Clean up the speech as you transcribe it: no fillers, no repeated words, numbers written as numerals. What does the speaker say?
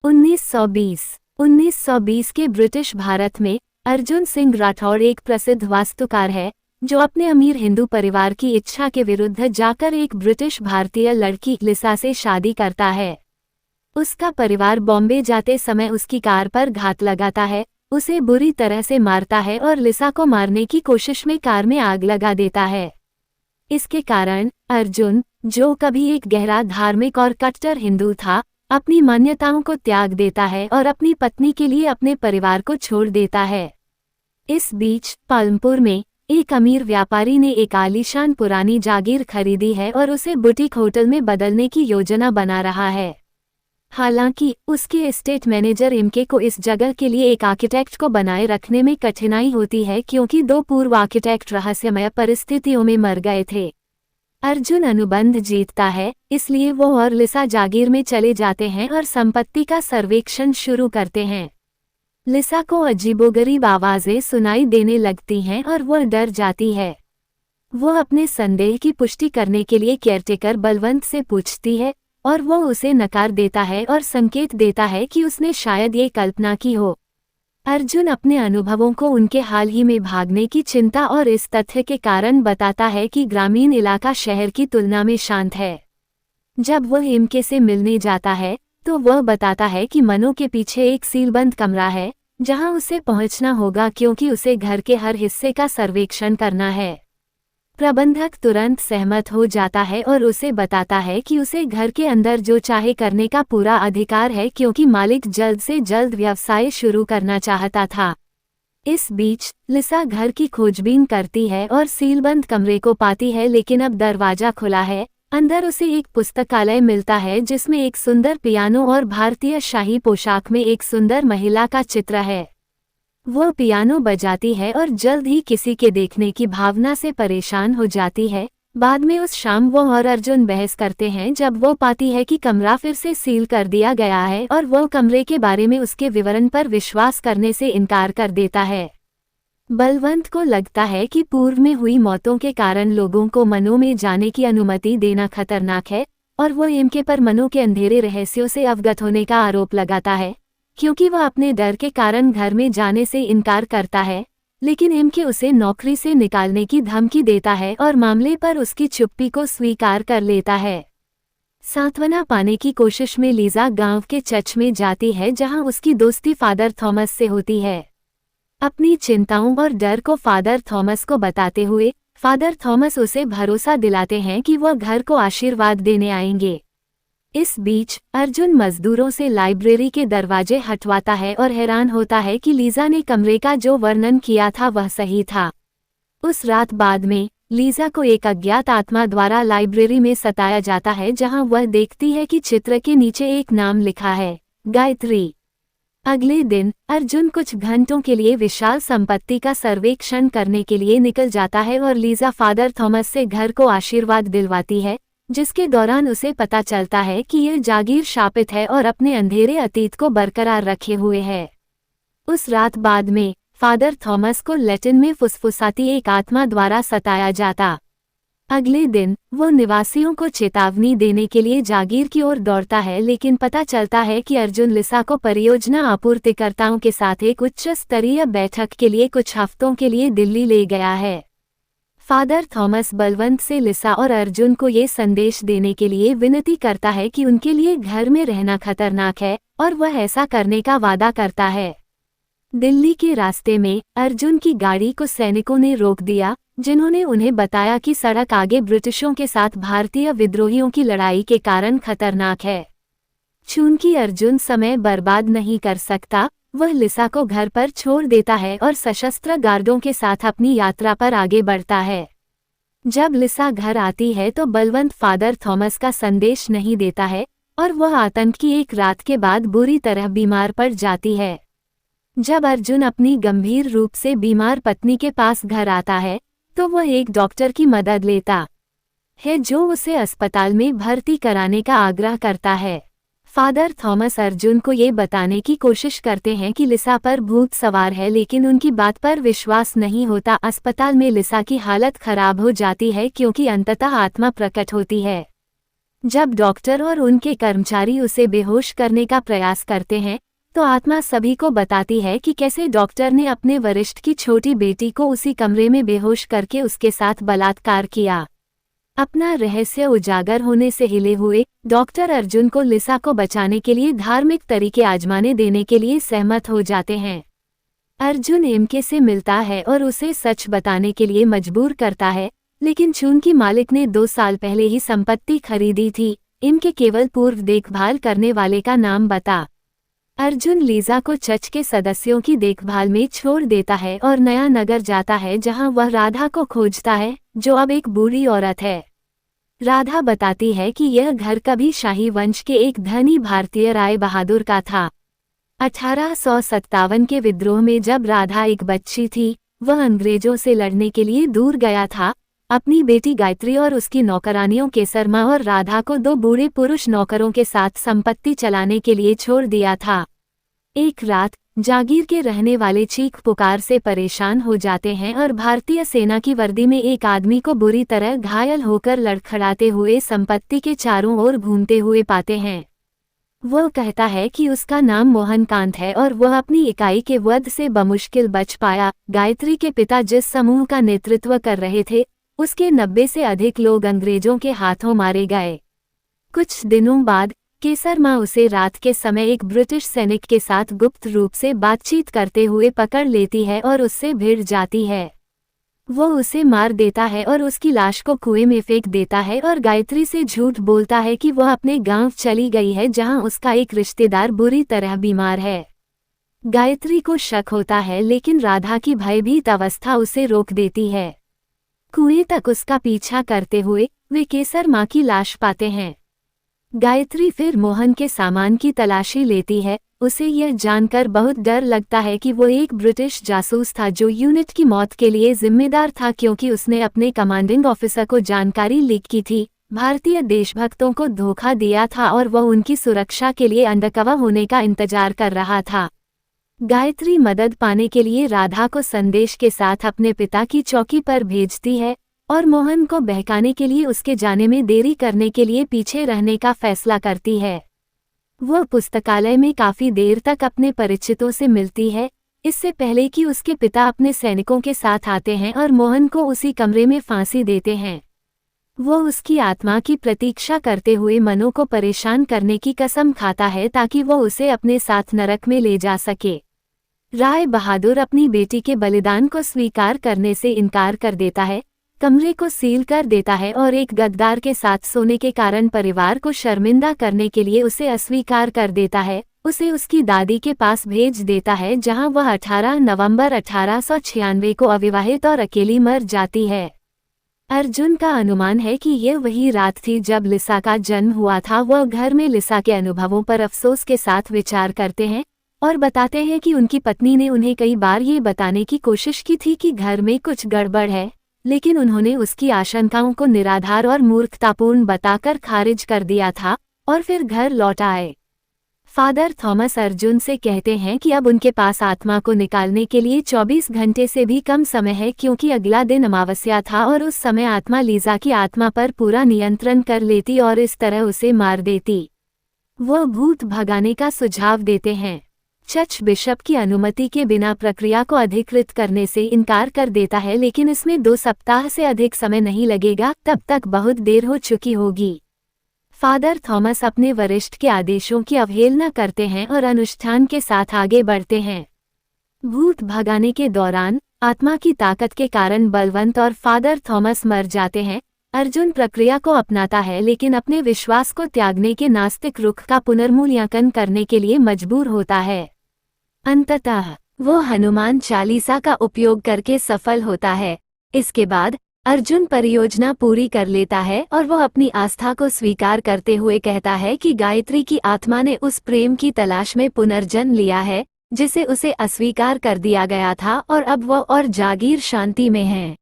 1920 1920 के ब्रिटिश भारत में अर्जुन सिंह राठौड़ एक प्रसिद्ध वास्तुकार है जो अपने अमीर हिंदू परिवार की इच्छा के विरुद्ध जाकर एक ब्रिटिश भारतीय लड़की लिसा से शादी करता है। उसका परिवार बॉम्बे जाते समय उसकी कार पर घात लगाता है, उसे बुरी तरह से मारता है और लिसा को मारने की कोशिश में कार में आग लगा देता है। इसके कारण अर्जुन, जो कभी एक गहरा धार्मिक और कट्टर हिंदू था, अपनी मान्यताओं को त्याग देता है और अपनी पत्नी के लिए अपने परिवार को छोड़ देता है। इस बीच पालमपुर में एक अमीर व्यापारी ने एक आलीशान पुरानी जागीर खरीदी है और उसे बुटीक होटल में बदलने की योजना बना रहा है। हालांकि उसके एस्टेट मैनेजर इमके को इस जगह के लिए एक आर्किटेक्ट को बनाए रखने में कठिनाई होती है क्योंकि 2 पूर्व आर्किटेक्ट रहस्यमय परिस्थितियों में मर गए थे। अर्जुन अनुबंध जीतता है, इसलिए वो और लिसा जागीर में चले जाते हैं और संपत्ति का सर्वेक्षण शुरू करते हैं। लिसा को अजीबोगरीब आवाजें सुनाई देने लगती हैं और वह डर जाती है। वो अपने संदेह की पुष्टि करने के लिए केयरटेकर बलवंत से पूछती है और वो उसे नकार देता है और संकेत देता है कि उसने शायद ये कल्पना की हो। अर्जुन अपने अनुभवों को उनके हाल ही में भागने की चिंता और इस तथ्य के कारण बताता है कि ग्रामीण इलाका शहर की तुलना में शांत है। जब वह इमके से मिलने जाता है तो वह बताता है कि मनो के पीछे एक सीलबंद कमरा है जहां उसे पहुंचना होगा क्योंकि उसे घर के हर हिस्से का सर्वेक्षण करना है। प्रबंधक तुरंत सहमत हो जाता है और उसे बताता है कि उसे घर के अंदर जो चाहे करने का पूरा अधिकार है क्योंकि मालिक जल्द से जल्द व्यवसाय शुरू करना चाहता था। इस बीच लिसा घर की खोजबीन करती है और सीलबंद कमरे को पाती है, लेकिन अब दरवाजा खुला है। अंदर उसे एक पुस्तकालय मिलता है जिसमें एक सुंदर पियानो और भारतीय शाही पोशाक में एक सुंदर महिला का चित्र है। वह पियानो बजाती है और जल्द ही किसी के देखने की भावना से परेशान हो जाती है। बाद में उस शाम वो और अर्जुन बहस करते हैं जब वो पाती है कि कमरा फिर से सील कर दिया गया है और वो कमरे के बारे में उसके विवरण पर विश्वास करने से इनकार कर देता है। बलवंत को लगता है कि पूर्व में हुई मौतों के कारण लोगों को मनो में जाने की अनुमति देना खतरनाक है और वो इमके पर मनो के अंधेरे रहस्यों से अवगत होने का आरोप लगाता है क्योंकि वह अपने डर के कारण घर में जाने से इनकार करता है। लेकिन इमके उसे नौकरी से निकालने की धमकी देता है और मामले पर उसकी चुप्पी को स्वीकार कर लेता है। सांत्वना पाने की कोशिश में लीजा गांव के चर्च में जाती है जहां उसकी दोस्ती फादर थॉमस से होती है। अपनी चिंताओं और डर को फादर थॉमस को बताते हुए फादर थॉमस उसे भरोसा दिलाते हैं कि वह घर को आशीर्वाद देने आएंगे। इस बीच अर्जुन मजदूरों से लाइब्रेरी के दरवाजे हटवाता है और हैरान होता है कि लीजा ने कमरे का जो वर्णन किया था वह सही था। उस रात बाद में लीजा को एक अज्ञात आत्मा द्वारा लाइब्रेरी में सताया जाता है जहां वह देखती है कि चित्र के नीचे एक नाम लिखा है, गायत्री। अगले दिन अर्जुन कुछ घंटों के लिए विशाल संपत्ति का सर्वेक्षण करने के लिए निकल जाता है और लीजा फादर थॉमस से घर को आशीर्वाद दिलवाती है, जिसके दौरान उसे पता चलता है कि यह जागीर शापित है और अपने अंधेरे अतीत को बरकरार रखे हुए है। उस रात बाद में फादर थॉमस को लैटिन में फुसफुसाती एक आत्मा द्वारा सताया जाता। अगले दिन वो निवासियों को चेतावनी देने के लिए जागीर की ओर दौड़ता है, लेकिन पता चलता है कि अर्जुन लिसा को परियोजना आपूर्तिकर्ताओं के साथ एक उच्च स्तरीय बैठक के लिए कुछ हफ्तों के लिए दिल्ली ले गया है। फादर थॉमस बलवंत से लिसा और अर्जुन को ये संदेश देने के लिए विनती करता है कि उनके लिए घर में रहना खतरनाक है और वह ऐसा करने का वादा करता है। दिल्ली के रास्ते में अर्जुन की गाड़ी को सैनिकों ने रोक दिया, जिन्होंने उन्हें बताया कि सड़क आगे ब्रिटिशों के साथ भारतीय विद्रोहियों की लड़ाई के कारण खतरनाक है। चूंकि अर्जुन समय बर्बाद नहीं कर सकता, वह लिसा को घर पर छोड़ देता है और सशस्त्र गार्डों के साथ अपनी यात्रा पर आगे बढ़ता है। जब लिसा घर आती है तो बलवंत फादर थॉमस का संदेश नहीं देता है और वह आतंक की एक रात के बाद बुरी तरह बीमार पड़ जाती है। जब अर्जुन अपनी गंभीर रूप से बीमार पत्नी के पास घर आता है तो वह एक डॉक्टर की मदद लेता है जो उसे अस्पताल में भर्ती कराने का आग्रह करता है। फादर थॉमस अर्जुन को ये बताने की कोशिश करते हैं कि लिसा पर भूत सवार है, लेकिन उनकी बात पर विश्वास नहीं होता। अस्पताल में लिसा की हालत खराब हो जाती है क्योंकि अंततः आत्मा प्रकट होती है। जब डॉक्टर और उनके कर्मचारी उसे बेहोश करने का प्रयास करते हैं तो आत्मा सभी को बताती है कि कैसे डॉक्टर ने अपने वरिष्ठ की छोटी बेटी को उसी कमरे में बेहोश करके उसके साथ बलात्कार किया। अपना रहस्य उजागर होने से हिले हुए डॉक्टर अर्जुन को लिसा को बचाने के लिए धार्मिक तरीके आजमाने देने के लिए सहमत हो जाते हैं। अर्जुन एमके से मिलता है और उसे सच बताने के लिए मजबूर करता है, लेकिन चूंकि मालिक ने 2 साल पहले ही संपत्ति खरीदी थी, एमके केवल पूर्व देखभाल करने वाले का नाम बता। अर्जुन लीजा को चर्च के सदस्यों की देखभाल में छोड़ देता है और नया नगर जाता है जहां वह राधा को खोजता है, जो अब एक बूढ़ी औरत है। राधा बताती है कि यह घर कभी शाही वंश के एक धनी भारतीय राय बहादुर का था। 1857 के विद्रोह में जब राधा एक बच्ची थी, वह अंग्रेजों से लड़ने के लिए दूर गया था। अपनी बेटी गायत्री और उसकी नौकरानियों केसरमा और राधा को 2 बूढ़े पुरुष नौकरों के साथ संपत्ति चलाने के लिए छोड़ दिया था। एक रात जागीर के रहने वाले चीख पुकार से परेशान हो जाते हैं और भारतीय सेना की वर्दी में एक आदमी को बुरी तरह घायल होकर लड़खड़ाते हुए संपत्ति के चारों ओर घूमते हुए पाते हैं। वह कहता है कि उसका नाम मोहनकांत है और वह अपनी इकाई के वध से बमुश्किल बच पाया। गायत्री के पिता जिस समूह का नेतृत्व कर रहे थे, उसके 90 से अधिक लोग अंग्रेजों के हाथों मारे गए। कुछ दिनों बाद केसरमा उसे रात के समय एक ब्रिटिश सैनिक के साथ गुप्त रूप से बातचीत करते हुए पकड़ लेती है और उससे भिड़ जाती है। वो उसे मार देता है और उसकी लाश को कुएं में फेंक देता है और गायत्री से झूठ बोलता है कि वह अपने गांव चली गई है जहां उसका एक रिश्तेदार बुरी तरह बीमार है। गायत्री को शक होता है, लेकिन राधा की भयभीत अवस्था उसे रोक देती है। कुएं तक उसका पीछा करते हुए वे केसरमा की लाश पाते हैं। गायत्री फिर मोहन के सामान की तलाशी लेती है। उसे यह जानकर बहुत डर लगता है कि वो एक ब्रिटिश जासूस था जो यूनिट की मौत के लिए जिम्मेदार था, क्योंकि उसने अपने कमांडिंग ऑफिसर को जानकारी लीक की थी, भारतीय देशभक्तों को धोखा दिया था और वह उनकी सुरक्षा के लिए अंडरकवर होने का इंतजार कर रहा था। गायत्री मदद पाने के लिए राधा को संदेश के साथ अपने पिता की चौकी पर भेजती है और मोहन को बहकाने के लिए उसके जाने में देरी करने के लिए पीछे रहने का फैसला करती है। वह पुस्तकालय में काफी देर तक अपने परिचितों से मिलती है, इससे पहले कि उसके पिता अपने सैनिकों के साथ आते हैं और मोहन को उसी कमरे में फांसी देते हैं। वो उसकी आत्मा की प्रतीक्षा करते हुए मनु को परेशान करने की कसम खाता है ताकि वो उसे अपने साथ नरक में ले जा सके। राय बहादुर अपनी बेटी के बलिदान को स्वीकार करने से इनकार कर देता है, कमरे को सील कर देता है और एक गद्दार के साथ सोने के कारण परिवार को शर्मिंदा करने के लिए उसे अस्वीकार कर देता है। उसे उसकी दादी के पास भेज देता है जहां वह 18 नवंबर 1896 को अविवाहित और अकेली मर जाती है। अर्जुन का अनुमान है कि यह वही रात थी जब लिसा का जन्म हुआ था। वह घर में लिसा के अनुभवों पर अफसोस के साथ विचार करते हैं और बताते हैं कि उनकी पत्नी ने उन्हें कई बार ये बताने की कोशिश की थी कि घर में कुछ गड़बड़ है, लेकिन उन्होंने उसकी आशंकाओं को निराधार और मूर्खतापूर्ण बताकर खारिज कर दिया था और फिर घर लौट आए। फादर थॉमस अर्जुन से कहते हैं कि अब उनके पास आत्मा को निकालने के लिए 24 घंटे से भी कम समय है, क्योंकि अगला दिन अमावस्या था और उस समय आत्मा लीजा की आत्मा पर पूरा नियंत्रण कर लेती और इस तरह उसे मार देती। वह भूत भगाने का सुझाव देते हैं। चर्च बिशप की अनुमति के बिना प्रक्रिया को अधिकृत करने से इनकार कर देता है, लेकिन इसमें 2 सप्ताह से अधिक समय नहीं लगेगा, तब तक बहुत देर हो चुकी होगी। फादर थॉमस अपने वरिष्ठ के आदेशों की अवहेलना करते हैं और अनुष्ठान के साथ आगे बढ़ते हैं। भूत भगाने के दौरान आत्मा की ताकत के कारण बलवंत और फादर थॉमस मर जाते हैं। अर्जुन प्रक्रिया को अपनाता है, लेकिन अपने विश्वास को त्यागने के नास्तिक रुख का पुनर्मूल्यांकन करने के लिए मजबूर होता है। अंततः वो हनुमान चालीसा का उपयोग करके सफल होता है। इसके बाद अर्जुन परियोजना पूरी कर लेता है और वो अपनी आस्था को स्वीकार करते हुए कहता है कि गायत्री की आत्मा ने उस प्रेम की तलाश में पुनर्जन्म लिया है जिसे उसे अस्वीकार कर दिया गया था, और अब वो और जागीर शांति में है।